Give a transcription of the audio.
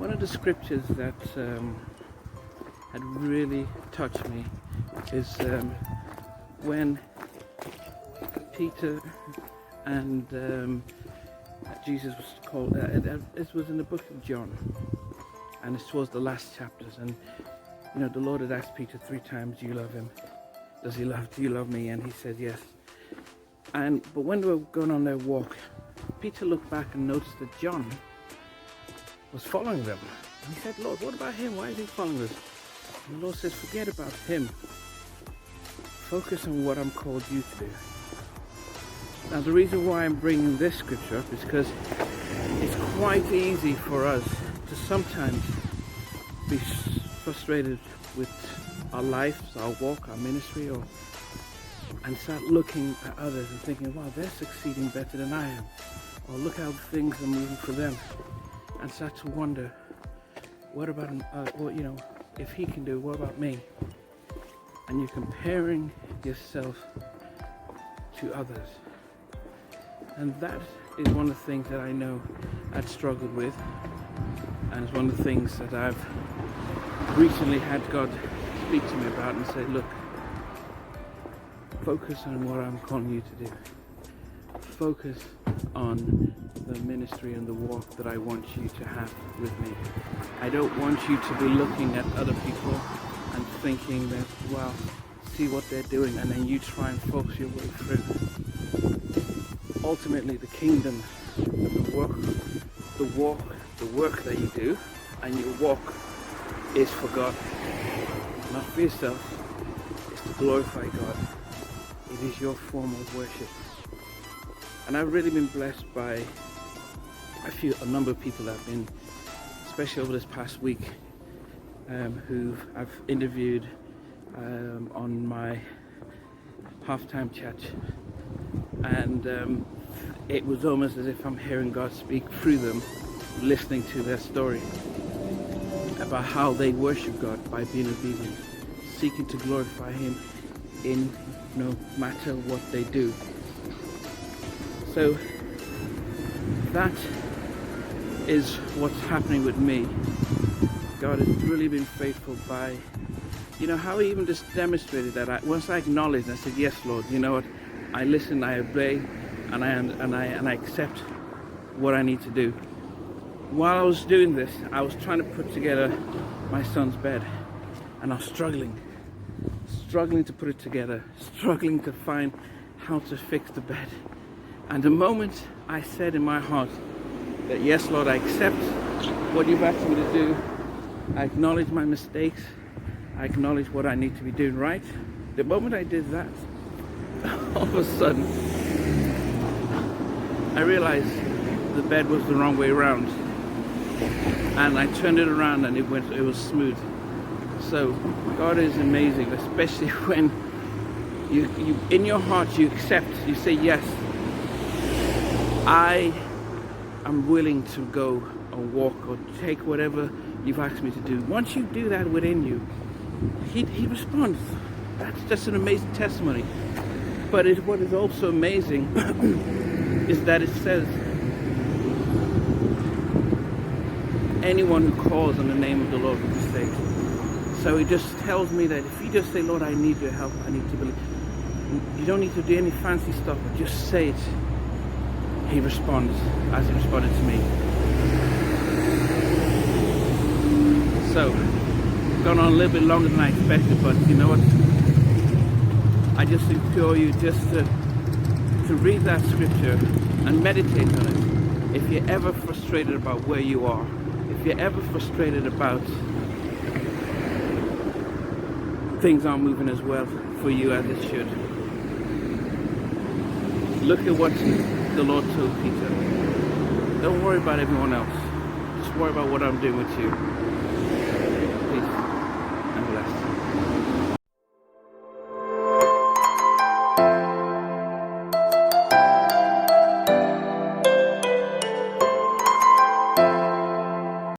One of the scriptures that had really touched me is when Peter and Jesus was called. It was in the book of John, and this was the last chapters. And the Lord had asked Peter 3 times, "Do you love him? Do you love me?" And he said yes. But when they were going on their walk, Peter looked back and noticed that John was following them. And he said, "Lord, what about him? Why is he following us?" And the Lord says, "Forget about him. Focus on what I'm called you to do." Now, the reason why I'm bringing this scripture up is because it's quite easy for us to sometimes be frustrated with our lives, our walk, our ministry, and start looking at others and thinking, "Wow, they're succeeding better than I am," or "Look how things are moving for them," and start to wonder, "What about if he can do, what about me?" And you're comparing yourself to others. And that is one of the things that I know I'd struggled with, and it's one of the things that I've recently had God speak to me about and say, "Look, focus on what I'm calling you to do. Focus on the ministry and the walk that I want you to have with me. I don't want you to be looking at other people and thinking that, well, see what they're doing, and then you try and focus your way through." Ultimately, the kingdom, the work that you do and your walk is for God, not for yourself. It's to glorify God. It is your form of worship. And I've really been blessed by a number of people that have been, especially over this past week, who I've interviewed on my halftime chat. And it was almost as if I'm hearing God speak through them, listening to their story about how they worship God by being obedient, seeking to glorify Him in no matter what they do. So that is what's happening with me. God has really been faithful by, how He even just demonstrated that. Once I acknowledged, I said, "Yes, Lord, you know what? I listen, I obey, and I accept what I need to do." While I was doing this, I was trying to put together my son's bed, and I was struggling to put it together, struggling to find how to fix the bed. And the moment I said in my heart that, "Yes, Lord, I accept what you've asked me to do, I acknowledge my mistakes, I acknowledge what I need to be doing right," the moment I did that, all of a sudden, I realized the bed was the wrong way around, and I turned it around and it was smooth. So God is amazing, especially when you in your heart you accept, you say, "Yes, I am willing to go or walk or take whatever you've asked me to do." Once you do that within you, He responds. That's just an amazing testimony. But what is also amazing is that it says, "Anyone who calls on the name of the Lord will be saved." So it just tells me that if you just say, "Lord, I need your help, I need to believe," you don't need to do any fancy stuff, but just say it. He responds as He responded to me. So, gone on a little bit longer than I expected, but you know what? I just implore you just to read that scripture and meditate on it. If you're ever frustrated about where you are, if you're ever frustrated about things aren't moving as well for you as it should, look at what the Lord told Peter. Don't worry about everyone else. Just worry about what I'm doing with you.